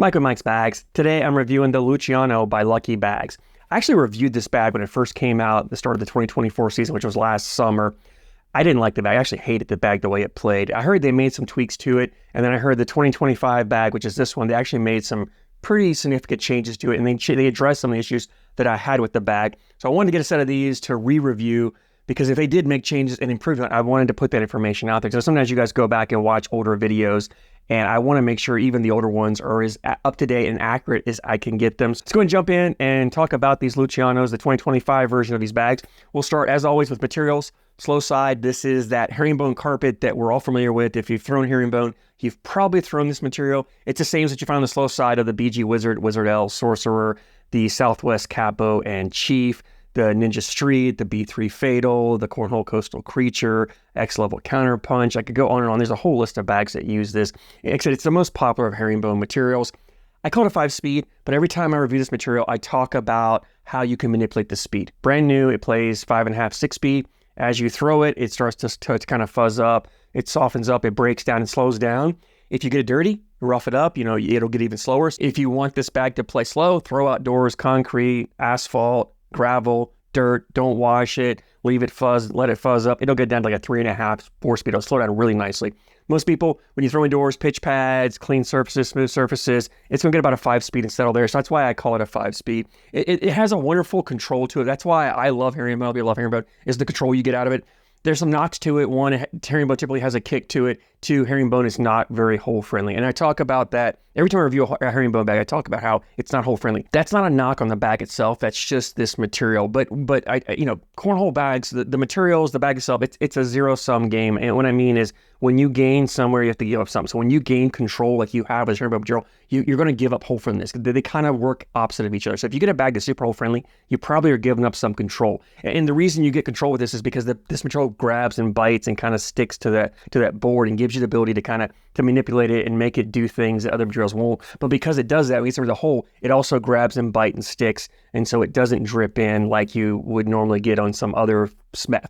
Mike with Mike's Bags. Today I'm reviewing the Luciano by Lucky Bags. I actually reviewed this bag when it first came out at the start of the 2024 season, which was last summer. I didn't like the bag. I actually hated the bag the way it played. I heard they made some tweaks to it, and then I heard the 2025 bag, which is this one, they actually made some pretty significant changes to it, and they addressed some of the issues that I had with the bag. So I wanted to get a set of these to re-review, because if they did make changes and improvement, I wanted to put that information out there. So sometimes you guys go back and watch older videos, and I want to make sure even the older ones are as up-to-date and accurate as I can get them. So let's go and jump in and talk about these Lucianos, the 2025 version of these bags. We'll start, as always, with materials. Slow side, this is that herringbone carpet that we're all familiar with. If you've thrown herringbone, you've probably thrown this material. It's the same as that you find on the slow side of the BG Wizard, Wizard L, Sorcerer, the Southwest Capo and Chief, the Ninja Street, the B3 Fatal, the Cornhole Coastal Creature, X-Level Counterpunch. I could go on and on. There's a whole list of bags that use this. Except it's the most popular of herringbone materials. I call it a 5-speed, but every time I review this material, I talk about how you can manipulate the speed. Brand new, it plays 5.5, 6-speed. As you throw it, it starts to kind of fuzz up. It softens up, it breaks down and slows down. If you get it dirty, rough it up, it'll get even slower. If you want this bag to play slow, throw outdoors, concrete, asphalt, gravel, dirt, don't wash it, leave it fuzz, let it fuzz up. It'll get down to like a 3.5, 4-speed. It'll slow down really nicely. Most people, when you throw indoors, pitch pads, clean surfaces, smooth surfaces, it's gonna get about a 5-speed and settle there. So that's why I call it a 5-speed. It has a wonderful control to it. That's why I love herringbone. I love herringbone, is the control you get out of it. There's some knocks to it. One, herringbone typically has a kick to it. Two, herringbone is not very hole friendly. And I talk about that every time I review a herringbone bag. I talk about how it's not hole friendly. That's not a knock on the bag itself. That's just this material. But cornhole bags, the materials, the bag itself, it's a zero-sum game. And what I mean is, when you gain somewhere, you have to give up something. So when you gain control, like you have with herringbone material, you're going to give up hole friendliness. They kind of work opposite of each other. So if you get a bag that's super hole friendly, you probably are giving up some control. And the reason you get control with this is because this material grabs and bites and kind of sticks to that board and gives you the ability to manipulate it and make it do things that other materials won't. But because it does that, at least there's a hole, it also grabs and bites and sticks, and so it doesn't drip in like you would normally get on some other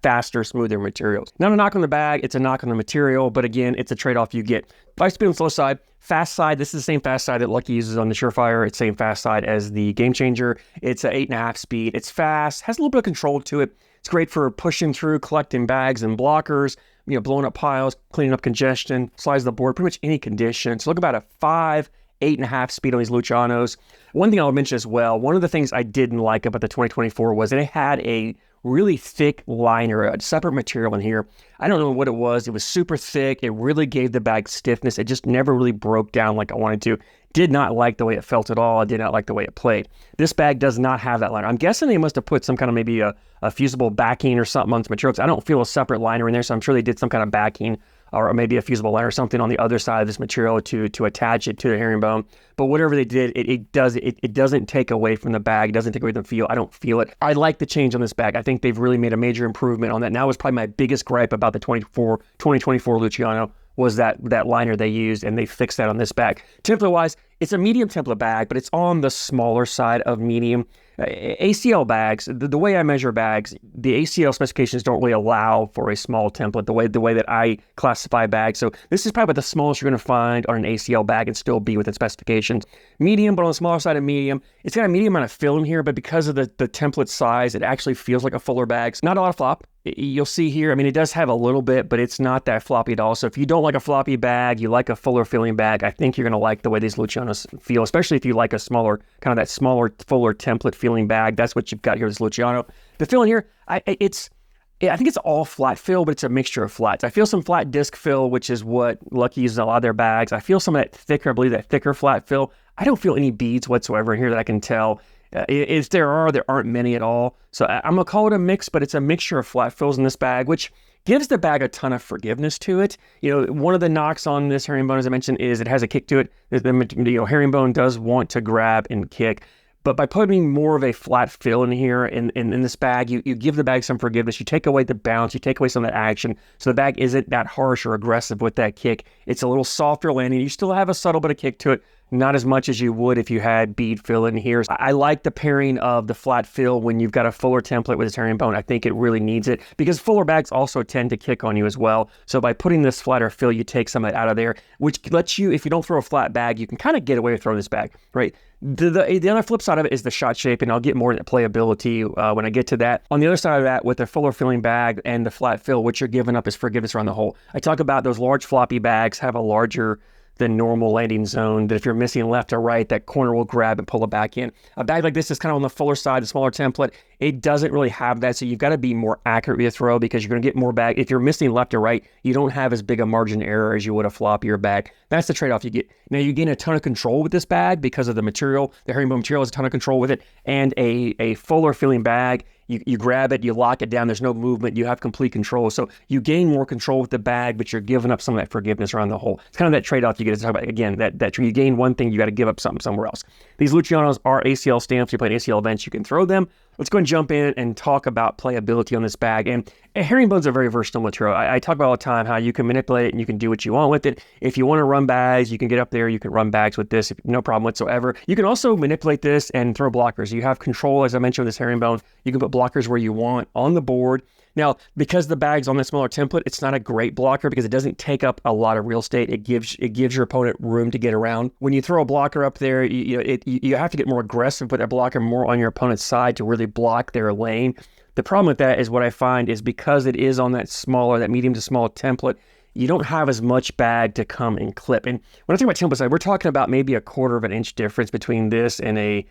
faster, smoother materials. Not a knock on the bag, it's a knock on the material, but again, it's a trade-off you get. 5-speed on the slow side. Fast side, this is the same fast side that Lucky uses on the Surefire. It's the same fast side as the Game Changer. It's an 8.5 speed. It's fast, has a little bit of control to it. It's great for pushing through, collecting bags and blockers, blowing up piles, cleaning up congestion, slides the board, pretty much any condition. So look about a 5, 8.5 speed on these Lucianos. One thing I'll mention as well, one of the things I didn't like about the 2024 was that it had a really thick liner, a separate material in here. I don't know what it was. It was super thick. It really gave the bag stiffness. It just never really broke down like I wanted to. Did not like the way it felt at all. I did not like the way it played. This bag does not have that liner. I'm guessing they must have put some kind of maybe a fusible backing or something on this material, because I don't feel a separate liner in there, so I'm sure they did some kind of backing or maybe a fusible liner or something on the other side of this material to attach it to the herringbone. But whatever they did, it doesn't take away from the bag. It doesn't take away from the feel. I don't feel it. I like the change on this bag. I think they've really made a major improvement on that. And that was probably my biggest gripe about the 2024 Luciano, was that liner they used, and they fixed that on this bag. Template-wise, it's a medium template bag, but it's on the smaller side of medium. ACL bags, the way I measure bags, the ACL specifications don't really allow for a small template, the way that I classify bags. So this is probably the smallest you're going to find on an ACL bag and still be within specifications. Medium, but on the smaller side of medium. It's got a medium amount of fill in here, but because of the template size, it actually feels like a fuller bag. Not a lot of flop. You'll see here, I mean, it does have a little bit, but it's not that floppy at all. So if you don't like a floppy bag, you like a fuller feeling bag, I think you're going to like the way these Lucianos feel, especially if you like a smaller, kind of that smaller, fuller template feeling bag. That's what you've got here with this Luciano. The fill in here, I think it's all flat fill, but it's a mixture of flats. I feel some flat disc fill, which is what Lucky uses in a lot of their bags. I feel some of that thicker, I believe that thicker flat fill. I don't feel any beads whatsoever in here that I can tell. If there aren't many at all. So I'm going to call it a mix, but it's a mixture of flat fills in this bag, which gives the bag a ton of forgiveness to it. One of the knocks on this herringbone, as I mentioned, is it has a kick to it. The herringbone does want to grab and kick. But by putting more of a flat fill in here in this bag, you give the bag some forgiveness. You take away the bounce. You take away some of that action. So the bag isn't that harsh or aggressive with that kick. It's a little softer landing. You still have a subtle bit of kick to it, not as much as you would if you had bead fill in here. I like the pairing of the flat fill when you've got a fuller template with a herringbone. I think it really needs it because fuller bags also tend to kick on you as well. So by putting this flatter fill, you take some of it out of there, which lets you, if you don't throw a flat bag, you can kind of get away with throwing this bag, right? The other flip side of it is the shot shape, and I'll get more into playability when I get to that. On the other side of that, with the fuller filling bag and the flat fill, what you're giving up is forgiveness around the hole. I talk about those large floppy bags have a larger than normal landing zone, that if you're missing left or right, that corner will grab and pull it back in. A bag like this is kind of on the fuller side, the smaller template. It doesn't really have that, so you've got to be more accurate with your throw because you're going to get more bag. If you're missing left or right, you don't have as big a margin error as you would a floppier bag. That's the trade-off you get. Now, you gain a ton of control with this bag because of the material. The herringbone material has a ton of control with it, and a fuller filling bag, you grab it, you lock it down, there's no movement, you have complete control. So you gain more control with the bag, but you're giving up some of that forgiveness around the hole. It's kind of that trade-off you get to talk about. Again, that you gain one thing, you got to give up something somewhere else. These Lucianos are ACL stamps. You play an ACL events, you can throw them. Let's go and jump in and talk about playability on this bag. And herringbone's a very versatile material. I talk about all the time how you can manipulate it and you can do what you want with it. If you want to run bags, you can get up there, you can run bags with this, no problem whatsoever. You can also manipulate this and throw blockers. You have control, as I mentioned with this herringbone. You can put blockers where you want on the board. Now, because the bag's on the smaller template, it's not a great blocker because it doesn't take up a lot of real estate. It gives your opponent room to get around. When you throw a blocker up there, you have to get more aggressive, put that blocker more on your opponent's side to really block their lane. The problem with that is what I find is because it is on that medium to small template, you don't have as much bag to come and clip. And when I think about template size, we're talking about maybe a 1/4 inch difference between this and a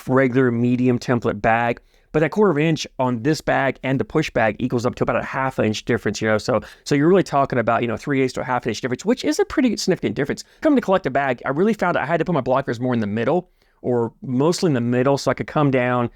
regular medium template bag. But that 1/4 inch on this bag and the push bag equals up to about a 1/2 inch difference, So you're really talking about, 3/8 to a 1/2 inch difference, which is a pretty significant difference. Coming to collect a bag, I really found I had to put my blockers more in the middle, or mostly in the middle, so I could come down,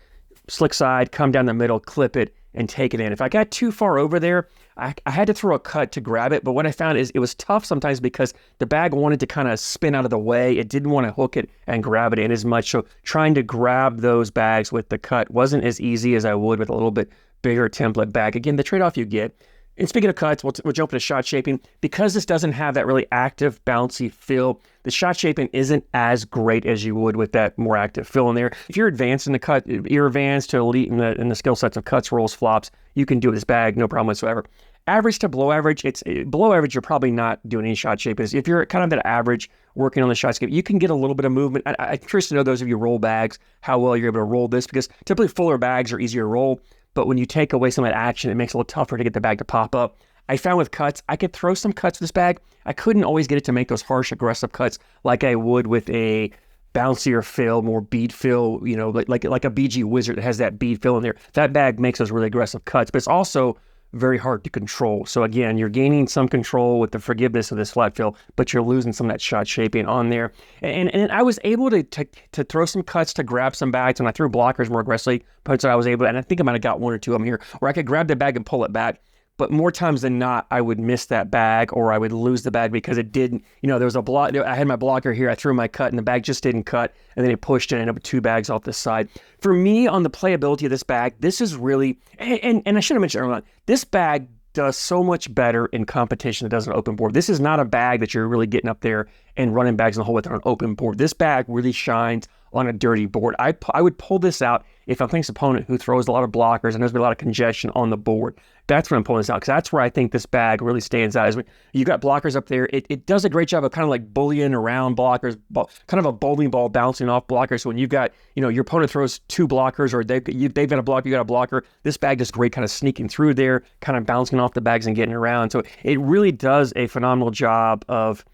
slick side, come down the middle, clip it, and take it in. If I got too far over there, I had to throw a cut to grab it. But what I found is it was tough sometimes because the bag wanted to kind of spin out of the way. It didn't want to hook it and grab it in as much. So trying to grab those bags with the cut wasn't as easy as I would with a little bit bigger template bag. Again, the trade-off you get. And speaking of cuts, we'll jump into shot shaping. Because this doesn't have that really active, bouncy fill, the shot shaping isn't as great as you would with that more active fill in there. If you're advanced in the cut, you're advanced to elite in the skill sets of cuts, rolls, flops, you can do this bag, no problem whatsoever. Average to below average, below average, you're probably not doing any shot shaping. If you're kind of that average working on the shot shape, you can get a little bit of movement. I'm curious to know, those of you who roll bags, how well you're able to roll this, because typically fuller bags are easier to roll. But when you take away some of that action, it makes it a little tougher to get the bag to pop up. I found with cuts, I could throw some cuts with this bag. I couldn't always get it to make those harsh, aggressive cuts like I would with a bouncier fill, more bead fill, like a BG Wizard that has that bead fill in there. That bag makes those really aggressive cuts, but it's also very hard to control. So again, you're gaining some control with the forgiveness of this flat fill, but you're losing some of that shot shaping on there. And I was able to throw some cuts to grab some bags, and I threw blockers more aggressively. But so I was able, and I think I might have got one or two of them here, where I could grab the bag and pull it back. But more times than not, I would miss that bag, or I would lose the bag because it didn't, there was a block. I had my blocker here. I threw my cut and the bag just didn't cut. And then it pushed and ended up with 2 bags off this side. For me, on the playability of this bag, this is really, and I should have mentioned earlier on, this bag does so much better in competition than it does on open board. This is not a bag that you're really getting up there and running bags in the hole with on an open board. This bag really shines on a dirty board. I would pull this out if I'm playing an opponent who throws a lot of blockers and there's been a lot of congestion on the board. That's when I'm pulling this out, because that's where I think this bag really stands out. Is when you got blockers up there, it does a great job of kind of like bullying around blockers, kind of a bowling ball bouncing off blockers. So when you've got, your opponent throws 2 blockers, or they've got a blocker, you got a blocker, this bag does great kind of sneaking through there, kind of bouncing off the bags and getting around. So it really does a phenomenal job of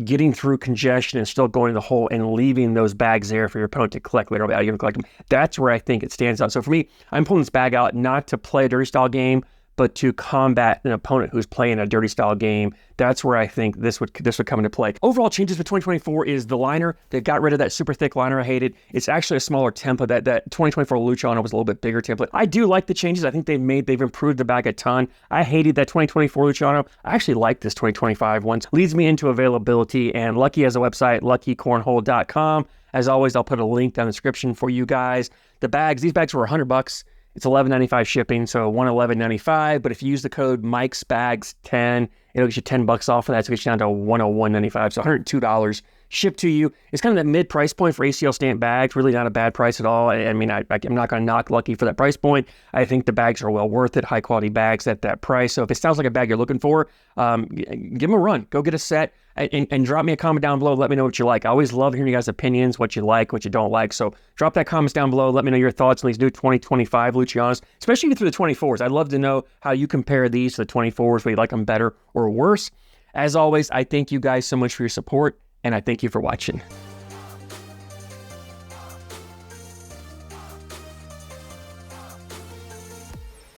getting through congestion and still going to the hole and leaving those bags there for your opponent to collect later. You're going to collect them. That's where I think it stands out. So for me, I'm pulling this bag out not to play a dirty style game, but to combat an opponent who's playing a dirty style game. That's where I think this would come into play. Overall changes for 2024 is the liner. They got rid of that super thick liner I hated. It's actually a smaller template. That 2024 Luciano was a little bit bigger template. I do like the changes. I think they've improved the bag a ton. I hated that 2024 Luciano. I actually like this 2025 one. Leads me into availability, and Lucky has a website, luckycornhole.com. As always, I'll put a link down in the description for you guys. These bags were $100. It's $11.95 shipping, so $111.95. But if you use the code MikesBags10, it'll get you $10 off of that, so it gets you down to $101.95. So $102 shipped to you. It's kind of that mid price point for ACL stamp bags. Really not a bad price at all. I mean, I'm not going to knock Lucky for that price point. I think the bags are well worth it. High quality bags at that price. So if it sounds like a bag you're looking for, give them a run. Go get a set and drop me a comment down below. Let me know what you like. I always love hearing you guys' opinions, what you like, what you don't like. So drop that comments down below. Let me know your thoughts on these new 2025 Lucianos, especially through the 24s. I'd love to know how you compare these to the 24s, whether you like them better or worse. As always, I thank you guys so much for your support, and I thank you for watching.